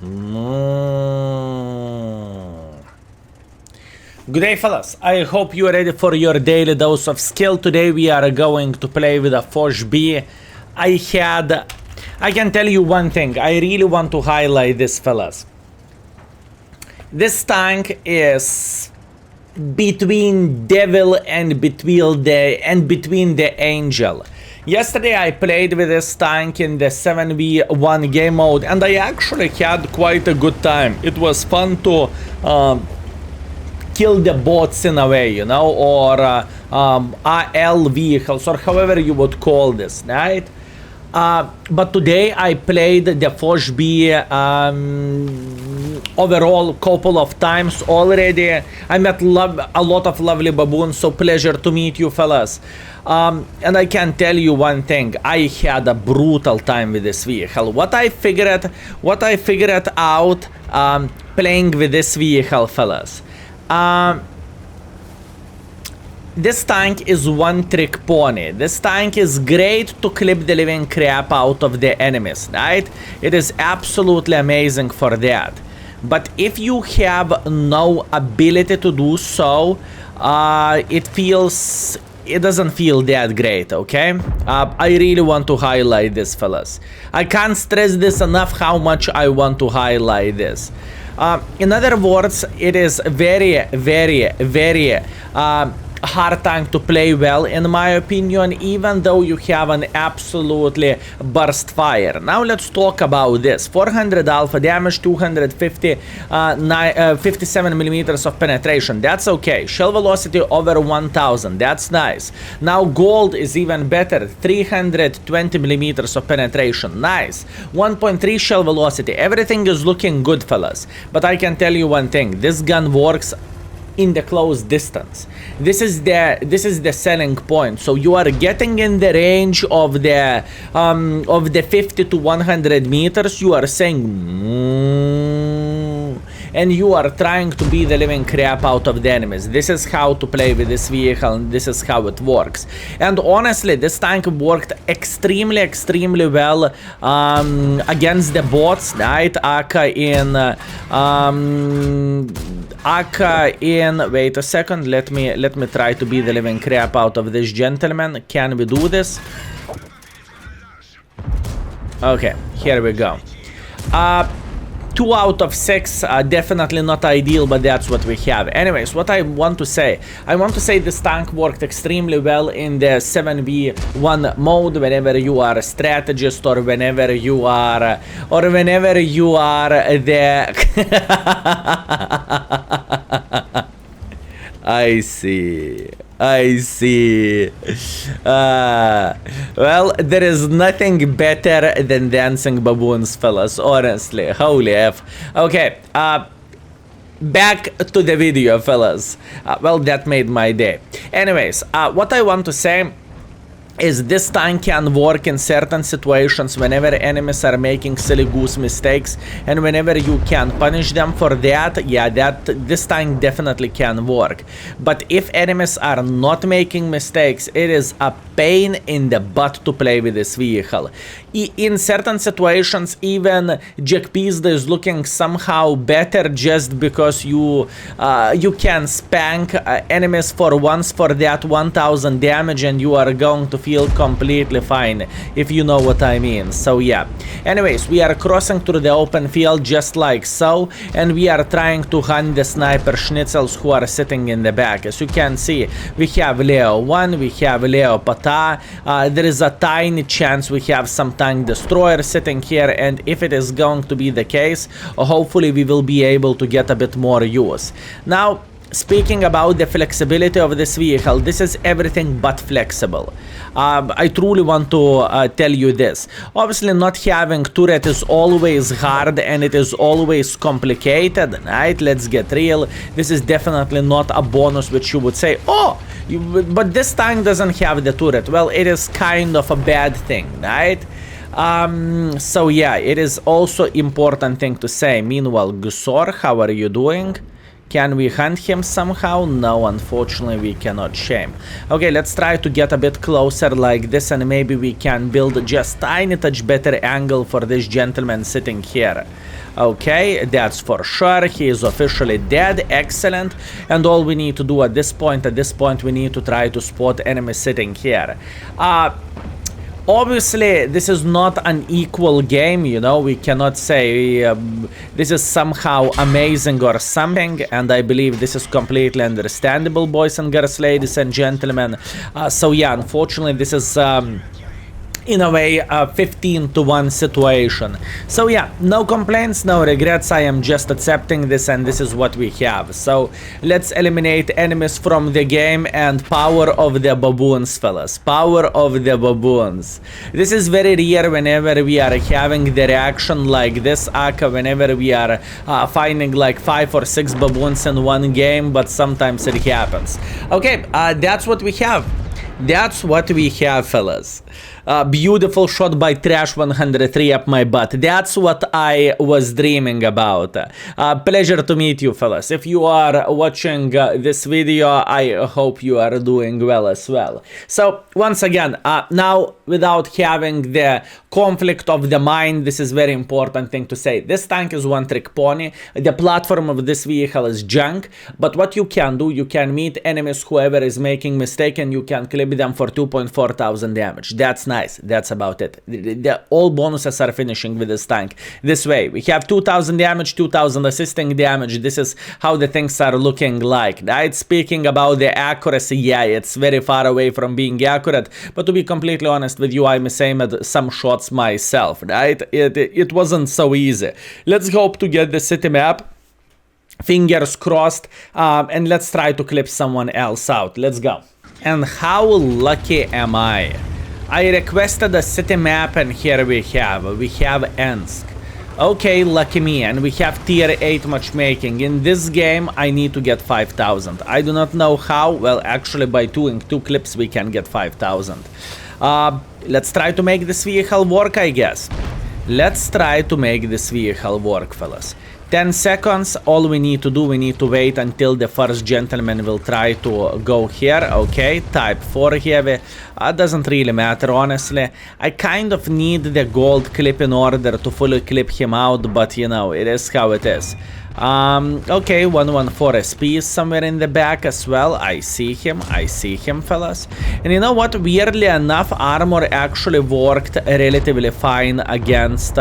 Good day, fellas. I hope you are ready for your daily dose of skill. Today we are going to play with a Foch B. I can tell you one thing. I really want to highlight this, fellas. This tank is between devil and between the angel. Yesterday I played with this tank in the 7v1 game mode, and I actually had quite a good time. It was fun to kill the bots in a way, you know, or AL vehicles, or however you would call this, right? But today I played the Foch B overall couple of times already. I met a lot of lovely baboons, so pleasure to meet you, fellas. And I can tell you one thing, I had a brutal time with this vehicle. What I figured out playing with this vehicle, fellas. This tank is one trick pony. This tank is great to clip the living crap out of the enemies, right? It is absolutely amazing for that. But if you have no ability to do so, it doesn't feel that great, okay? I really want to highlight this, fellas. I can't stress this enough how much I want to highlight this. In other words, it is very, very, very hard tank to play well, in my opinion, even though you have an absolutely burst fire. Now let's talk about this. 400 alpha damage, 250 57 millimeters of penetration. That's okay. Shell velocity over 1000. That's nice. Now gold is even better. 320 millimeters of penetration. Nice. 1.3 shell velocity. Everything is looking good, fellas. But I can tell you one thing. This gun works in the close distance. This is the selling point. So you are getting in the range of the 50 to 100 meters. You are saying and you are trying to beat the living crap out of the enemies. This is how to play with this vehicle, and this is how it works. And honestly, this tank worked extremely well against the bots, right? Wait a second, let me try to beat the living crap out of this gentleman. Can we do this? Okay, here we go. 2 out of 6, definitely not ideal, but that's what we have. Anyways, what I want to say this tank worked extremely well in the 7v1 mode, whenever you are a strategist, or whenever you are the I see. Well, there is nothing better than dancing baboons, fellas, honestly. Holy F. Okay, back to the video, fellas. Well, that made my day. Anyways, what I want to say is this tank can work in certain situations whenever enemies are making silly goose mistakes, and whenever you can punish them for that, yeah, this tank definitely can work. But if enemies are not making mistakes, it is a pain in the butt to play with this vehicle. In certain situations, even Jack Pizda is looking somehow better just because you can spank enemies for once for that 1000 damage, and you are going to feel completely fine, if you know what I mean. So yeah. Anyways, we are crossing through the open field just like so, and we are trying to hunt the sniper schnitzels who are sitting in the back. As you can see, we have Leo 1, we have Leo Pata, there is a tiny chance we have some tank destroyer sitting here, and if it is going to be the case, hopefully we will be able to get a bit more use. Now, speaking about the flexibility of this vehicle, this is everything but flexible. I truly want to tell you this. Obviously, not having turret is always hard, and it is always complicated, right? Let's get real. This is definitely not a bonus which you would say, oh, but this tank doesn't have the turret. Well, it is kind of a bad thing, right? So yeah, it is also important thing to say. Meanwhile, Gusor, how are you doing? Can we hunt him somehow? No, unfortunately we cannot shame. Okay, let's try to get a bit closer like this, and maybe we can build just tiny touch better angle for this gentleman sitting here. Okay, that's for sure. He is officially dead. Excellent. And all we need to do at this point, we need to try to spot enemies sitting here. Obviously, this is not an equal game, you know, we cannot say this is somehow amazing or something, and I believe this is completely understandable, boys and girls, ladies and gentlemen. So yeah, unfortunately, this is in a way a 15-to-1 situation. So yeah, no complaints, no regrets. I am just accepting this, and this is what we have. So let's eliminate enemies from the game, and power of the baboons, fellas. Power of the baboons. This is very rare whenever we are having the reaction like this, Aka, whenever we are finding like 5 or 6 baboons in one game, but sometimes it happens. Okay, that's what we have. That's what we have, fellas. Beautiful shot by Trash 103 up my butt. That's what I was dreaming about. Pleasure to meet you, fellas. If you are watching this video, I hope you are doing well as well. So once again, now without having the conflict of the mind, this is very important thing to say. This tank is one trick pony. The platform of this vehicle is junk, but what you can do, you can meet enemies, whoever is making mistake, and you can clip them for 2.4 thousand damage. That's nice. That's about it. All bonuses are finishing with this tank this way. We have 2000 damage, 2000 assisting damage. This is how the things are looking like, right? Speaking about the accuracy, yeah, it's very far away from being accurate, but to be completely honest with you, I misaimed some shots myself, right? It wasn't so easy. Let's hope to get the city map. Fingers crossed, and let's try to clip someone else out. Let's go. And how lucky am I? I requested a city map, and here we have Ensk. Okay, lucky me, and we have tier 8 matchmaking. In this game, I need to get 5000. I do not know how. Well, actually, by doing 2 clips, we can get 5000. Let's try to make this vehicle work, I guess. Let's try to make this vehicle work, fellas. 10 seconds, all we need to do, we need to wait until the first gentleman will try to go here. Okay, type 4 heavy. Doesn't really matter, honestly. I kind of need the gold clip in order to fully clip him out, but you know, it is how it is. Okay, 114 SP is somewhere in the back as well. I see him, fellas. And you know what, weirdly enough, armor actually worked relatively fine against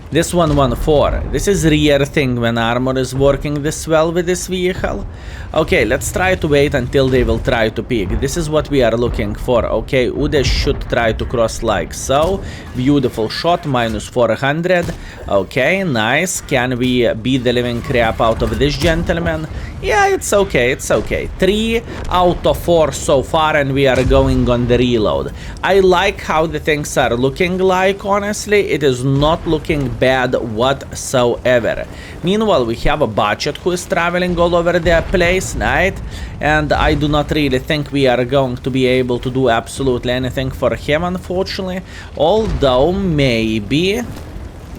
this 114. This is a rare thing when armor is working this well with this vehicle. Okay, let's try to wait until they will try to peek. This is what we are looking for. Okay, Ude should try to cross like so. Beautiful shot, minus 400. Okay, nice. Can we beat the living crap out of this gentleman? Yeah, it's okay, it's okay. 3 out of 4 so far, and we are going on the reload. I like how the things are looking like, honestly. It is not looking bad whatsoever. Meanwhile, we have a budget who is traveling all over the place, right? And I do not really think we are going to be able to do absolutely anything for him, unfortunately. Although, maybe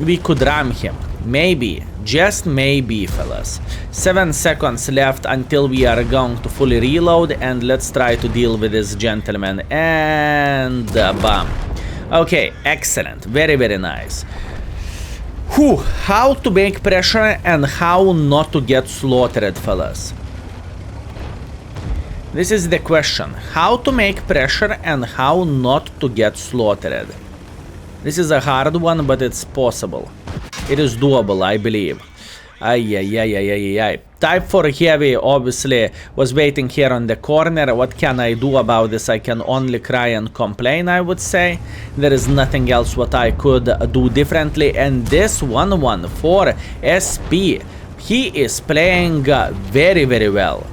we could ram him. Maybe. Just maybe, fellas. 7 seconds left until we are going to fully reload, and let's try to deal with this gentleman. And bam. Okay, excellent. Very, very nice. Whew, how to make pressure and how not to get slaughtered, fellas. This is the question. How to make pressure and how not to get slaughtered. This is a hard one, but it's possible. It is doable, I believe. Ay. Type 4 heavy obviously was waiting here on the corner. What can I do about this? I can only cry and complain, I would say. There is nothing else what I could do differently. And this 114 SP, he is playing very, very well.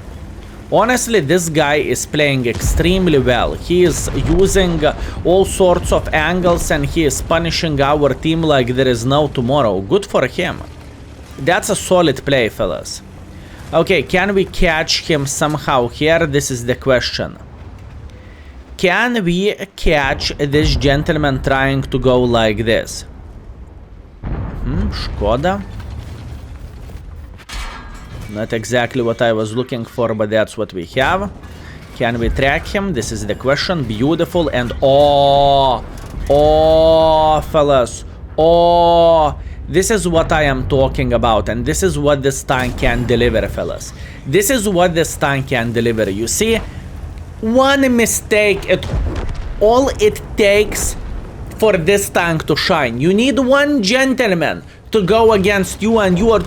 Honestly, this guy is playing extremely well. He is using all sorts of angles, and he is punishing our team like there is no tomorrow. Good for him. That's a solid play, fellas. Okay, can we catch him somehow here? This is the question. Can we catch this gentleman trying to go like this? Škoda. Not exactly what I was looking for, but that's what we have. Can we track him? This is the question. Beautiful. And oh, fellas. Oh, this is what I am talking about. And this is what this tank can deliver, fellas. This is what this tank can deliver. You see, one mistake, all it takes for this tank to shine. You need one gentleman to go against you, and you are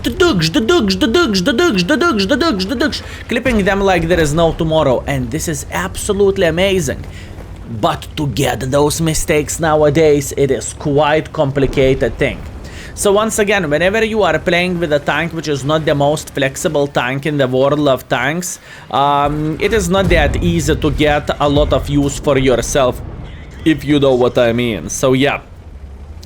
clipping them like there is no tomorrow, and this is absolutely amazing. But to get those mistakes nowadays, it is quite complicated thing. So once again, whenever you are playing with a tank which is not the most flexible tank in the world of tanks, it is not that easy to get a lot of use for yourself, if you know what I mean. So yeah.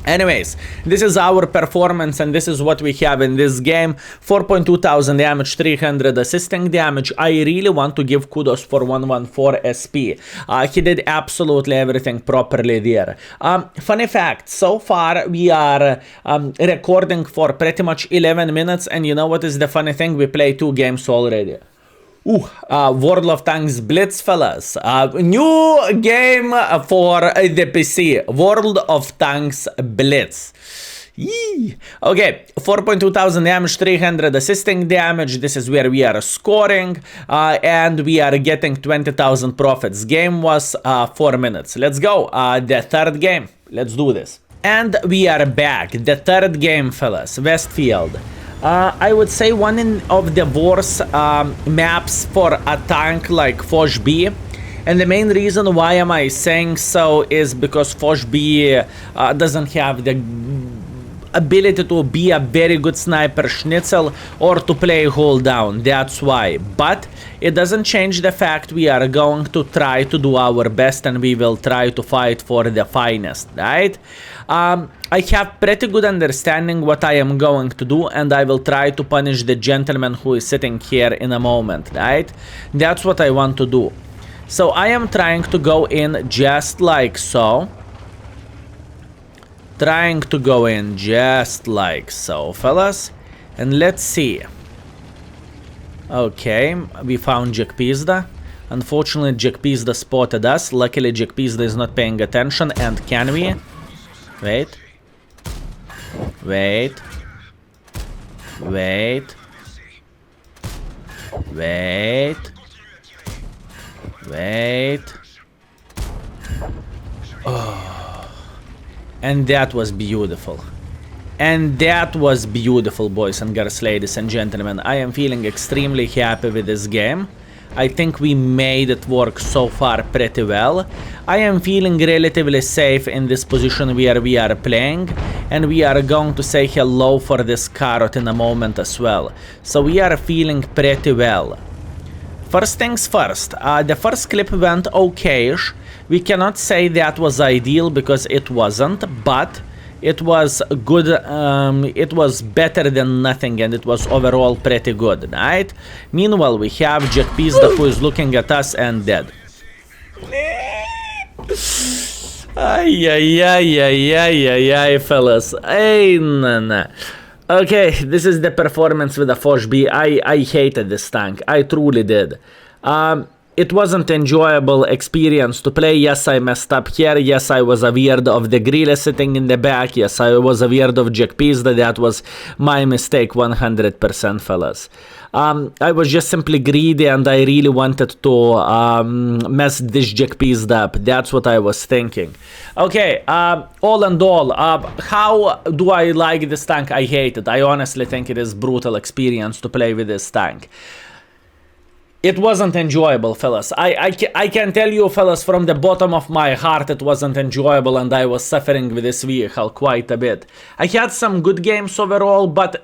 Anyways, this is our performance, and this is what we have in this game. 4,200 damage, 300 assisting damage. I really want to give kudos for 114 SP. He did absolutely everything properly there. Funny fact, so far we are recording for pretty much 11 minutes, and you know what is the funny thing? We played 2 games already. World of Tanks Blitz, fellas. New game for the PC. World of Tanks Blitz. Yee. Okay, 4,200 damage, 300 assisting damage. This is where we are scoring, and we are getting 20,000 profits. Game was 4 minutes. Let's go. The third game. Let's do this. And we are back. The third game, fellas. Westfield. I would say one of the worst maps for a tank like Foch B. And the main reason why am I saying so is because Foch B doesn't have the ability to be a very good sniper schnitzel or to play hold down. That's why. But it doesn't change the fact we are going to try to do our best, and we will try to fight for the finest, right? I have pretty good understanding what I am going to do, and I will try to punish the gentleman who is sitting here in a moment, right? That's what I want to do. So I am trying to go in just like so. Trying to go in just like so, fellas. And let's see. Okay, we found Jack Pizda. Unfortunately, Jack Pizda spotted us. Luckily, Jack Pizda is not paying attention. And can we? Wait. Wait. Wait. Wait. Wait. Oh. And that was beautiful. And that was beautiful, boys and girls, ladies and gentlemen. I am feeling extremely happy with this game. I think we made it work so far pretty well. I am feeling relatively safe in this position where we are playing. And we are going to say hello for this carrot in a moment as well. So we are feeling pretty well. First things first, the first clip went okay-ish. We cannot say that was ideal because it wasn't, but it was good. It was better than nothing, and it was overall pretty good, right? Meanwhile, we have Jack Pizda who is looking at us and dead. Ay, fellas. Ay, nah. Okay, this is the performance with the Foch B. I hated this tank. I truly did. It wasn't enjoyable experience to play. Yes, I messed up here. Yes, I was aware of the Grille sitting in the back. Yes, I was aware of Jack Pizda. That was my mistake 100%, fellas. I was just simply greedy, and I really wanted to mess this Jack Pizda up. That's what I was thinking. Okay, all in all, how do I like this tank? I hate it. I honestly think it is brutal experience to play with this tank. It wasn't enjoyable, fellas. I can tell you, fellas, from the bottom of my heart, it wasn't enjoyable, and I was suffering with this vehicle quite a bit. I had some good games overall, but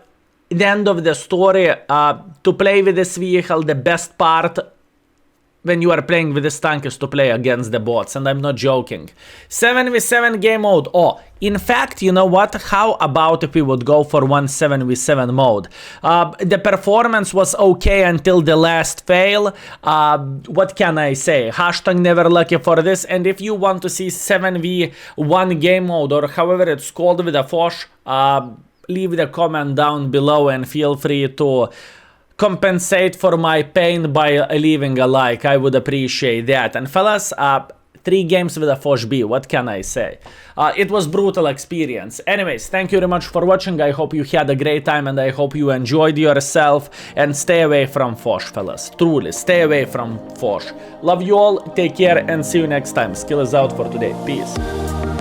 at the end of the story, to play with this vehicle, the best part when you are playing with this tank is to play against the bots, and I'm not joking. 7v7 game mode. Oh, in fact, you know what? How about if we would go for 7v7 mode? The performance was okay until the last fail. What can I say? Hashtag never lucky for this. And if you want to see 7v1 game mode, or however it's called with a Foch, leave the comment down below and feel free to compensate for my pain by leaving a like. I would appreciate that. And fellas, 3 games with a Foch B, what can I say? It was brutal experience. Anyways, thank you very much for watching. I hope you had a great time and I hope you enjoyed yourself. And stay away from Foch, fellas. Truly, stay away from Foch. Love you all, take care and see you next time. Skill is out for today. Peace.